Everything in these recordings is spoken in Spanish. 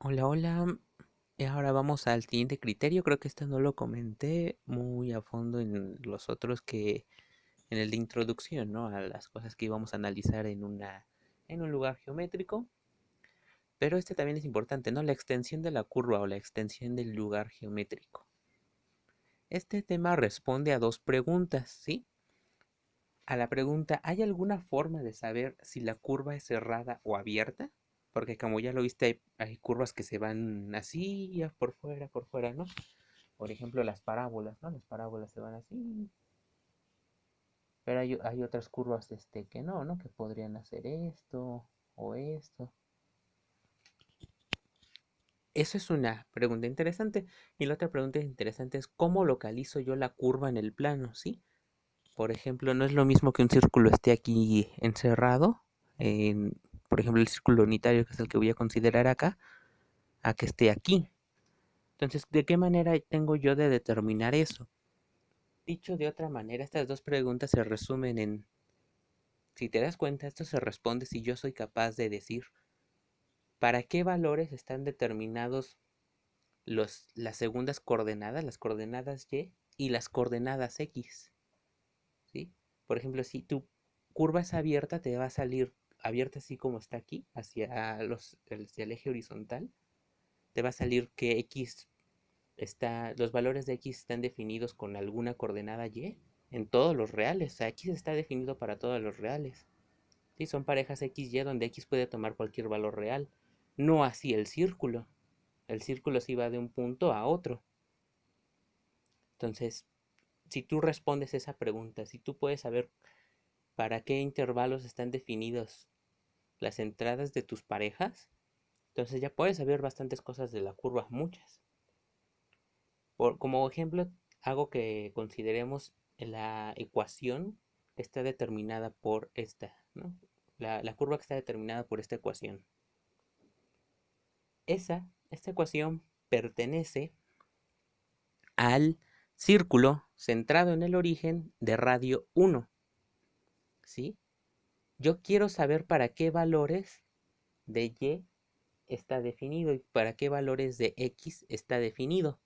Hola, hola. Y ahora vamos al siguiente criterio. Creo que este no lo comenté muy a fondo en los otros que en el de introducción, ¿no? A las cosas que íbamos a analizar en un lugar geométrico. Pero este también es importante, ¿no? La extensión de la curva o la extensión del lugar geométrico. Este tema responde a dos preguntas, ¿sí? A la pregunta, ¿hay alguna forma de saber si la curva es cerrada o abierta? Porque como ya lo viste, hay curvas que se van así, ya por fuera, ¿no? Por ejemplo, las parábolas, ¿no? Las parábolas se van así, pero hay otras curvas que no, ¿no? Que podrían hacer esto o esto. Eso es una pregunta interesante. Y la otra pregunta interesante es ¿cómo localizo yo la curva en el plano? ¿Sí? Por ejemplo, no es lo mismo que un círculo esté aquí encerrado, en, por ejemplo, el círculo unitario, que es el que voy a considerar acá, a que esté aquí. Entonces, ¿de qué manera tengo yo de determinar eso? Dicho de otra manera, estas dos preguntas se resumen en, si te das cuenta, esto se responde si yo soy capaz de decir para qué valores están determinados las segundas coordenadas, las coordenadas y las coordenadas x, ¿sí? Por ejemplo, si tu curva es abierta, te va a salir abierta así como está aquí, hacia el eje horizontal, te va a salir que los valores de x están definidos con alguna coordenada y en todos los reales. O sea, x está definido para todos los reales. ¿Sí? Son parejas x y donde x puede tomar cualquier valor real. No así el círculo. El círculo sí va de un punto a otro. Entonces, si tú respondes esa pregunta, si tú puedes saber para qué intervalos están definidos las entradas de tus parejas, entonces ya puedes saber bastantes cosas de la curva, muchas. Como ejemplo, hago que consideremos la ecuación que está determinada por esta, ¿no? La curva que está determinada por esta ecuación. Esta ecuación pertenece al círculo centrado en el origen de radio 1, ¿sí? Yo quiero saber para qué valores de y está definido y para qué valores de x está definido.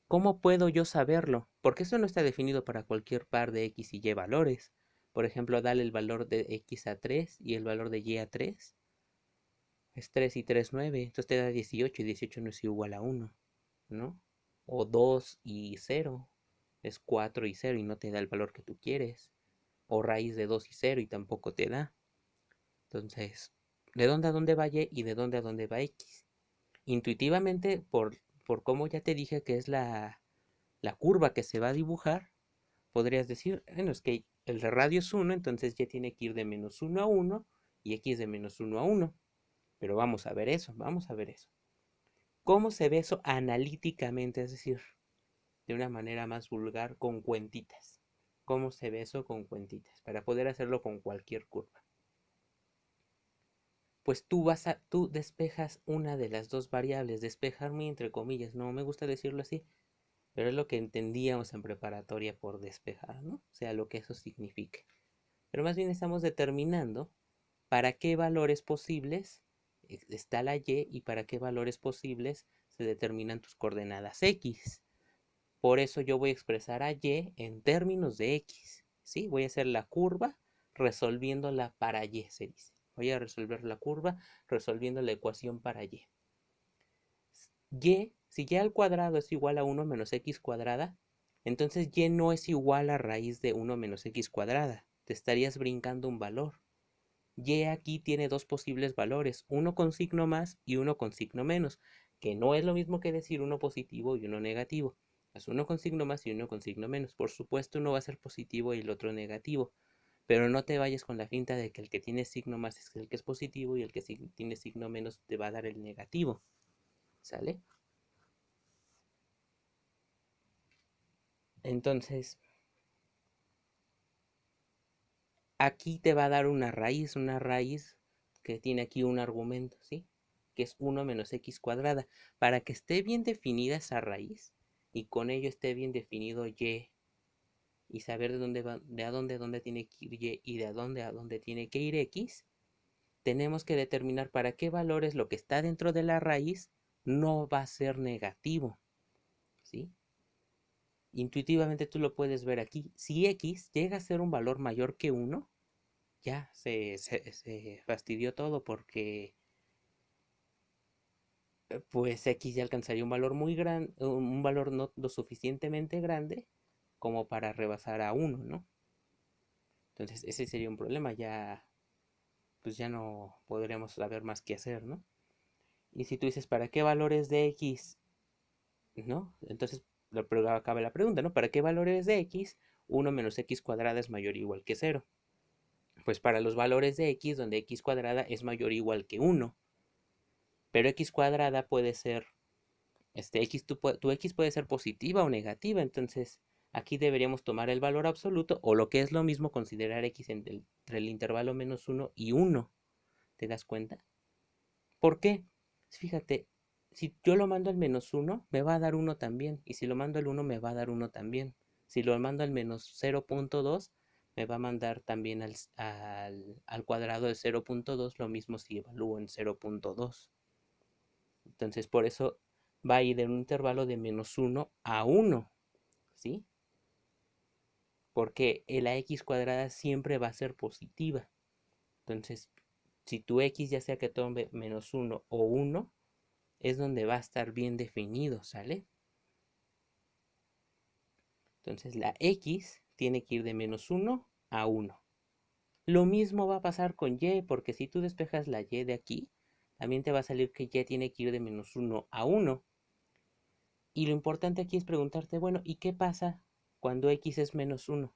¿Cómo puedo yo saberlo? Porque eso no está definido para cualquier par de x y y valores. Por ejemplo, dale el valor de x a 3 y el valor de y a 3. Es 3 y 3 9. Entonces te da 18 y 18 no es igual a 1, ¿no? O 2 y 0. Es 4 y 0 y no te da el valor que tú quieres. O raíz de 2 y 0 y tampoco te da. Entonces, ¿de dónde a dónde va y y de dónde a dónde va x? Intuitivamente, por cómo ya te dije que es la curva que se va a dibujar, podrías decir, bueno, es que el radio es 1, entonces ya tiene que ir de menos 1 a 1 y x de menos 1 a 1. Pero vamos a ver eso, vamos a ver eso. ¿Cómo se ve eso analíticamente? Es decir, de una manera más vulgar, con cuentitas. ¿Cómo se ve eso con cuentitas? Para poder hacerlo con cualquier curva. Pues tú despejas una de las dos variables, despejar muy entre comillas, no me gusta decirlo así, pero es lo que entendíamos en preparatoria por despejar, ¿no? O sea, lo que eso signifique. Pero más bien estamos determinando para qué valores posibles está la y para qué valores posibles se determinan tus coordenadas x. Por eso yo voy a expresar a y en términos de x, ¿sí? Voy a hacer la curva resolviéndola para y, se dice. Voy a resolver la curva resolviendo la ecuación para y. Si y al cuadrado es igual a 1 menos x cuadrada, entonces y no es igual a raíz de 1 menos x cuadrada. Te estarías brincando un valor. Y aquí tiene dos posibles valores, uno con signo más y uno con signo menos, que no es lo mismo que decir uno positivo y uno negativo. Es uno con signo más y uno con signo menos. Por supuesto, uno va a ser positivo y el otro negativo, pero no te vayas con la finta de que el que tiene signo más es el que es positivo y el que tiene signo menos te va a dar el negativo. ¿Sale? Entonces, aquí te va a dar una raíz que tiene aquí un argumento, ¿sí? Que es 1 menos x cuadrada. Para que esté bien definida esa raíz y con ello esté bien definido y saber de dónde va, de a dónde tiene que ir y de a dónde tiene que ir x, tenemos que determinar para qué valores lo que está dentro de la raíz no va a ser negativo, ¿sí? Intuitivamente tú lo puedes ver aquí. Si x llega a ser un valor mayor que 1, ya se fastidió todo porque pues x ya alcanzaría un valor muy grande, un valor no lo suficientemente grande como para rebasar a 1, ¿no? Entonces ese sería un problema, ya pues ya no podríamos saber más qué hacer, ¿no? Y si tú dices, ¿para qué valores de x? ¿No? Entonces acaba la pregunta, ¿no? ¿Para qué valores de x 1 menos x cuadrada es mayor o igual que 0? Pues para los valores de x donde x cuadrada es mayor o igual que 1. Pero x cuadrada puede ser, tu x puede ser positiva o negativa, entonces aquí deberíamos tomar el valor absoluto o lo que es lo mismo considerar x entre el intervalo menos 1 y 1. ¿Te das cuenta? ¿Por qué? Fíjate, si yo lo mando al menos 1, me va a dar 1 también. Y si lo mando al 1, me va a dar 1 también. Si lo mando al menos 0.2, me va a mandar también al cuadrado de 0.2, lo mismo si evalúo en 0.2. Entonces, por eso va a ir en un intervalo de menos 1 a 1, ¿sí? Porque la x cuadrada siempre va a ser positiva. Entonces, si tu x ya sea que tome menos 1 o 1, es donde va a estar bien definido, ¿sale? Entonces la x tiene que ir de menos 1 a 1. Lo mismo va a pasar con y, porque si tú despejas la y de aquí, también te va a salir que y tiene que ir de menos 1 a 1. Y lo importante aquí es preguntarte, bueno, ¿y qué pasa cuando x es menos 1?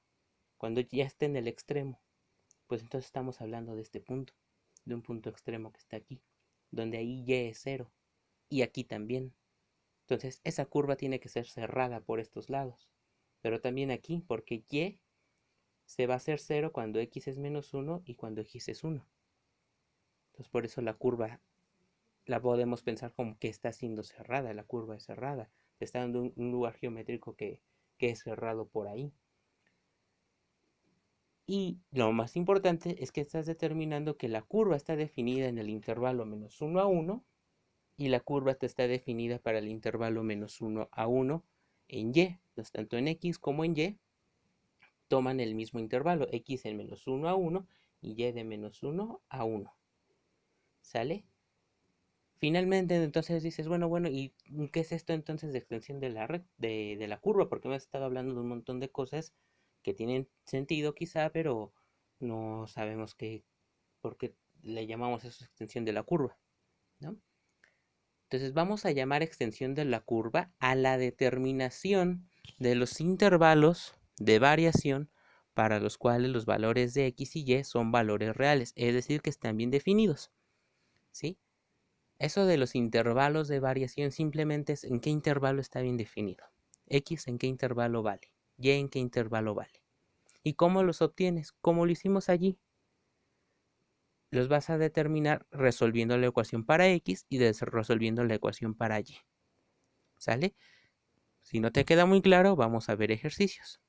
Cuando ya está en el extremo. Pues entonces estamos hablando de este punto, de un punto extremo que está aquí, donde ahí y es 0. Y aquí también. Entonces esa curva tiene que ser cerrada por estos lados. Pero también aquí, porque y se va a hacer 0 cuando x es menos 1 y cuando x es 1. Entonces por eso la curva la podemos pensar como que está siendo cerrada, la curva es cerrada. Está dando un lugar geométrico que es cerrado por ahí. Y lo más importante es que estás determinando que la curva está definida en el intervalo menos 1 a 1 y la curva está definida para el intervalo menos 1 a 1 en y. Entonces tanto en x como en y toman el mismo intervalo, x en menos 1 a 1 y y de menos 1 a 1. ¿Sale? Finalmente, entonces dices, bueno, ¿y qué es esto entonces de extensión de la red, de la curva? Porque me has estado hablando de un montón de cosas que tienen sentido quizá, pero no sabemos por qué le llamamos eso extensión de la curva, ¿no? Entonces vamos a llamar extensión de la curva a la determinación de los intervalos de variación para los cuales los valores de x y y son valores reales, es decir, que están bien definidos, ¿sí? Eso de los intervalos de variación simplemente es en qué intervalo está bien definido. X en qué intervalo vale, y en qué intervalo vale. ¿Y cómo los obtienes? Como lo hicimos allí. Los vas a determinar resolviendo la ecuación para x y resolviendo la ecuación para y. ¿Sale? Si no te queda muy claro, vamos a ver ejercicios.